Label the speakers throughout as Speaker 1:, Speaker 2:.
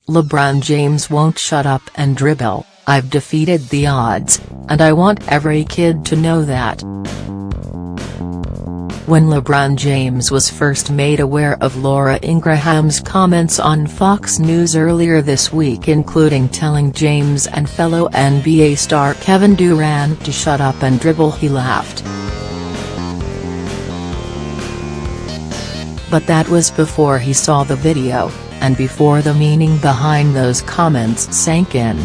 Speaker 1: LeBron James won't shut up and dribble. I've defeated the odds, and I want every kid to know that. When LeBron James was first made aware of Laura Ingraham's comments on Fox News earlier this week, including telling James and fellow NBA star Kevin Durant to shut up and dribble, he laughed. But that was before he saw the video, and before the meaning behind those comments sank in.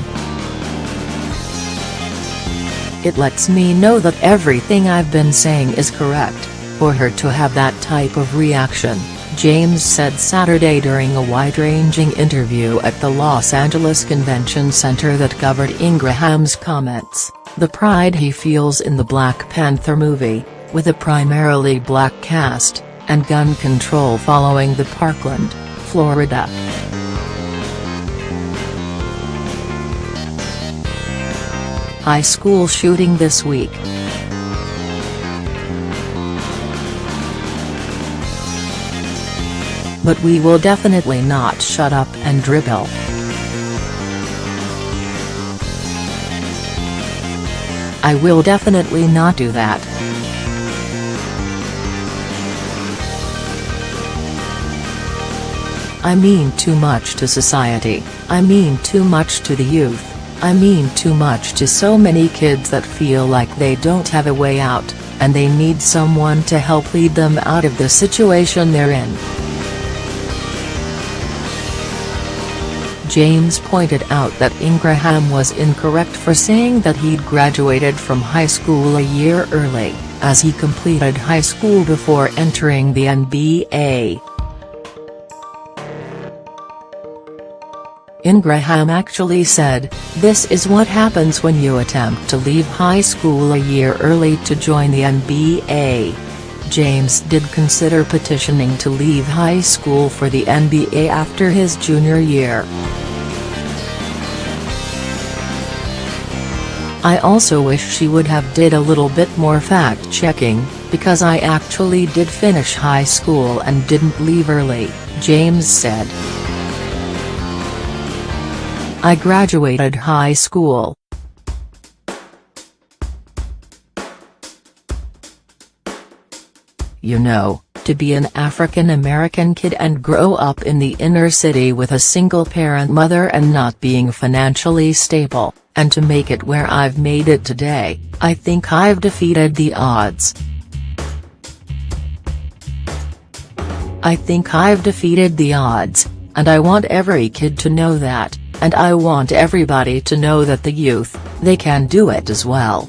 Speaker 1: It lets me know that everything I've been saying is correct, for her to have that type of reaction, James said Saturday during a wide-ranging interview at the Los Angeles Convention Center that covered Ingraham's comments, the pride he feels in the Black Panther movie, with a primarily black cast, and gun control following the Parkland, Florida high school shooting this week. But we will definitely not shut up and dribble. I will definitely not do that. I mean too much to society, I mean too much to the youth, I mean too much to so many kids that feel like they don't have a way out, and they need someone to help lead them out of the situation they're in. James pointed out that Ingraham was incorrect for saying that he'd graduated from high school a year early, as he completed high school before entering the NBA. Ingraham actually said, "This is what happens when you attempt to leave high school a year early to join the NBA." James did consider petitioning to leave high school for the NBA after his junior year. "I also wish she would have did a little bit more fact-checking, because I actually did finish high school and didn't leave early," James said. "I graduated high school. You know, to be an African American kid and grow up in the inner city with a single-parent mother and not being financially stable, and to make it where I've made it today, I think I've defeated the odds. I think I've defeated the odds, and I want every kid to know that, and I want everybody to know that the youth, they can do it as well.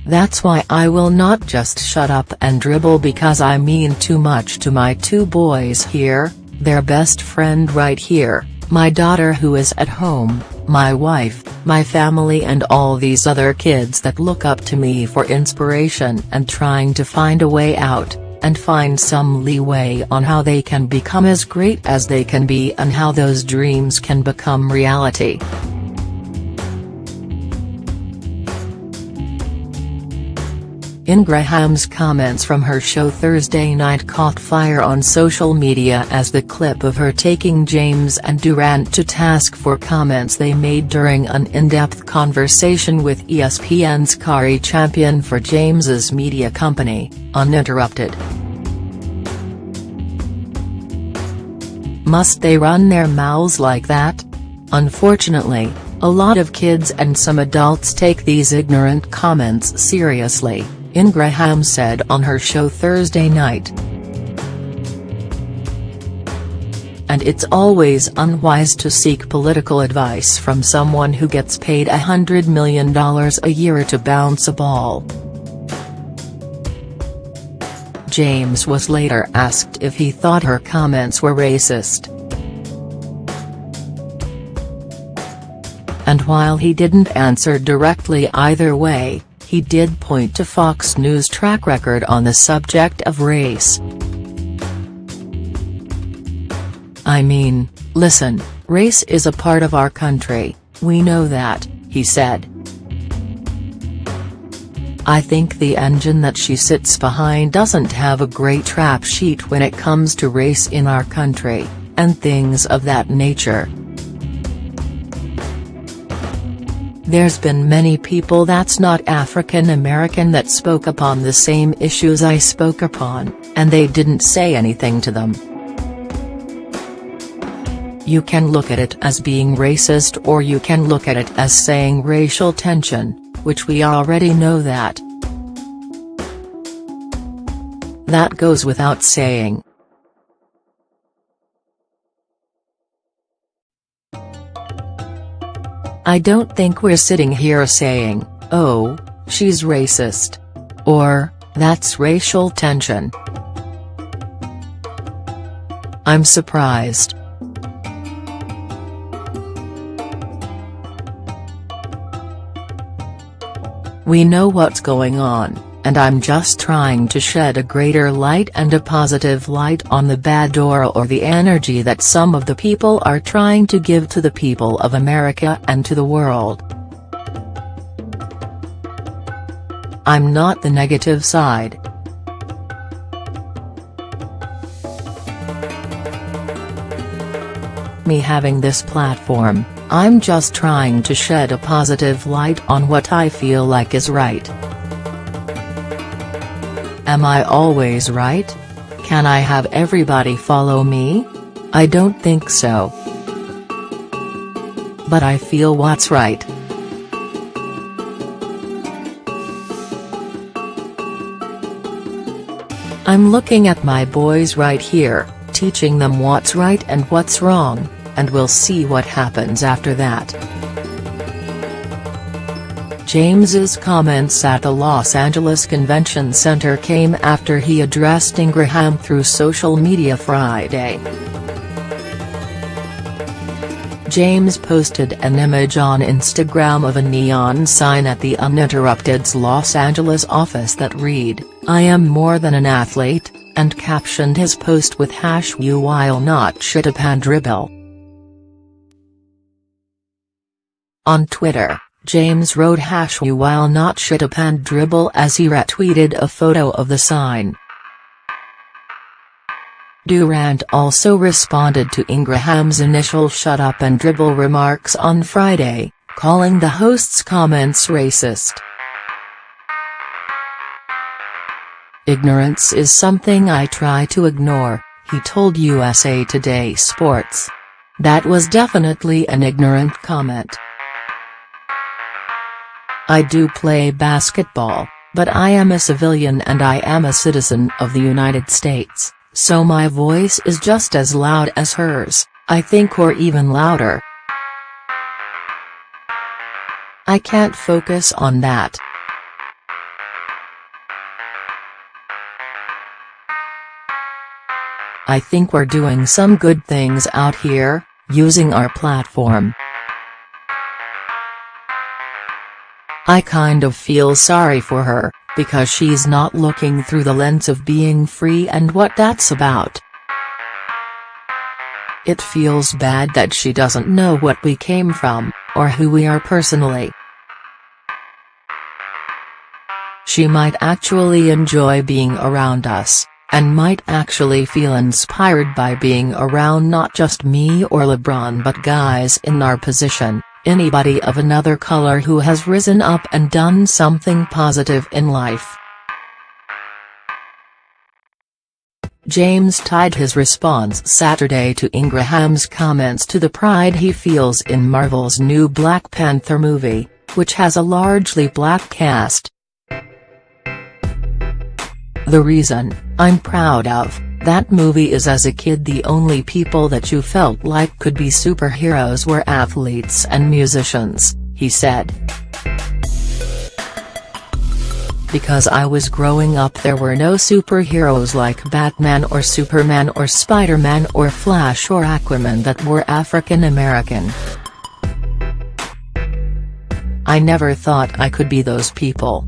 Speaker 1: That's why I will not just shut up and dribble, because I mean too much to my two boys here, their best friend right here, my daughter who is at home, my wife, my family, and all these other kids that look up to me for inspiration and trying to find a way out, and find some leeway on how they can become as great as they can be and how those dreams can become reality." Ingraham's comments from her show Thursday night caught fire on social media as the clip of her taking James and Durant to task for comments they made during an in-depth conversation with ESPN's Kari champion for James's media company, Uninterrupted. Must they run their mouths like that? Unfortunately, a lot of kids and some adults take these ignorant comments seriously, Ingraham said on her show Thursday night. And it's always unwise to seek political advice from someone who gets paid $100 million a year to bounce a ball. James was later asked if he thought her comments were racist. And while he didn't answer directly either way, he did point to Fox News' track record on the subject of race. "I mean, listen, race is a part of our country, we know that," he said. "I think the engine that she sits behind doesn't have a great rap sheet when it comes to race in our country," and things of that nature. There's been many people that's not African American that spoke upon the same issues I spoke upon, and they didn't say anything to them. You can look at it as being racist, or you can look at it as saying racial tension, which we already know that. That goes without saying. I don't think we're sitting here saying, "Oh, she's racist," or "that's racial tension." I'm surprised. We know what's going on, and I'm just trying to shed a greater light and a positive light on the bad aura or the energy that some of the people are trying to give to the people of America and to the world. I'm not the negative side. Me having this platform, I'm just trying to shed a positive light on what I feel like is right. Am I always right? Can I have everybody follow me? I don't think so. But I feel what's right. I'm looking at my boys right here, teaching them what's right and what's wrong, and we'll see what happens after that. James's comments at the Los Angeles Convention Center came after he addressed Ingraham through social media Friday. James posted an image on Instagram of a neon sign at the Uninterrupted's Los Angeles office that read, "I am more than an athlete," and captioned his post with #while not shut up and dribble. On Twitter, James wrote #while not shut up and dribble as he retweeted a photo of the sign. Durant also responded to Ingraham's initial shut up and dribble remarks on Friday, calling the host's comments racist. "Ignorance is something I try to ignore," he told USA Today Sports. "That was definitely an ignorant comment. I do play basketball, but I am a civilian and I am a citizen of the United States, so my voice is just as loud as hers, I think, or even louder. I can't focus on that. I think we're doing some good things out here, using our platform. I kind of feel sorry for her, because she's not looking through the lens of being free and what that's about. It feels bad that she doesn't know what we came from, or who we are personally. She might actually enjoy being around us, and might actually feel inspired by being around not just me or LeBron but guys in our position. Anybody of another color who has risen up and done something positive in life." James tied his response Saturday to Ingraham's comments to the pride he feels in Marvel's new Black Panther movie, which has a largely black cast. "The reason I'm proud of that movie is as a kid the only people that you felt like could be superheroes were athletes and musicians," he said. "Because I was growing up there were no superheroes like Batman or Superman or Spider-Man or Flash or Aquaman that were African American. I never thought I could be those people.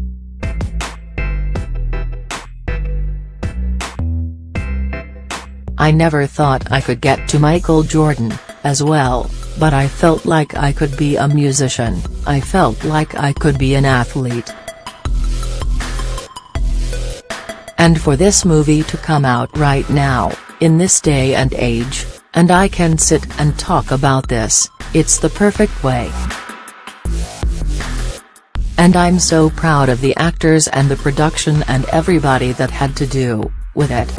Speaker 1: I never thought I could get to Michael Jordan, as well, but I felt like I could be a musician, I felt like I could be an athlete. And for this movie to come out right now, in this day and age, And I can sit and talk about this, it's the perfect way. And I'm so proud of the actors and the production and everybody that had to do with it.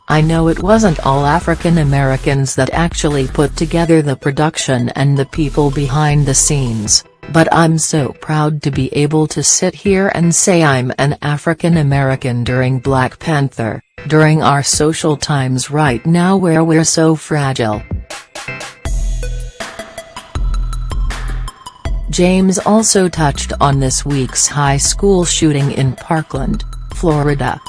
Speaker 1: I know it wasn't all African Americans that actually put together the production and the people behind the scenes, but I'm so proud to be able to sit here and say I'm an African American during Black Panther, during our social times right now where we're so fragile. James also touched on this week's high school shooting in Parkland, Florida.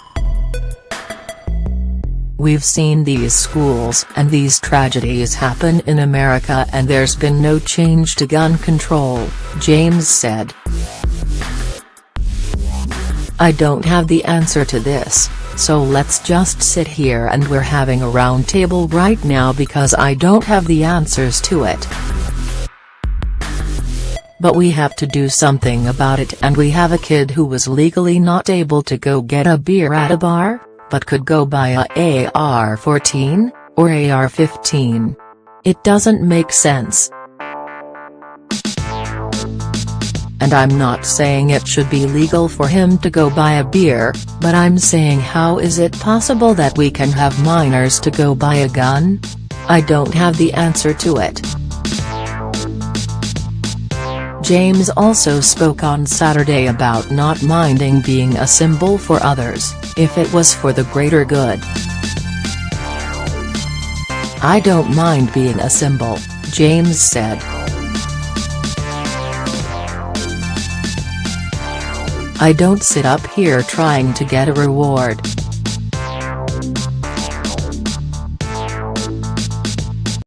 Speaker 1: We've seen these schools and these tragedies happen in America and there's been no change to gun control, James said. I don't have the answer to this, so let's just sit here and we're having a round table right now because I don't have the answers to it. But we have to do something about it, and we have a kid who was legally not able to go get a beer at a bar, but could go buy a AR-14, or AR-15. It doesn't make sense. And I'm not saying it should be legal for him to go buy a beer, but I'm saying how is it possible that we can have minors to go buy a gun? I don't have the answer to it. James also spoke on Saturday about not minding being a symbol for others, if it was for the greater good. I don't mind being a symbol, James said. I don't sit up here trying to get a reward.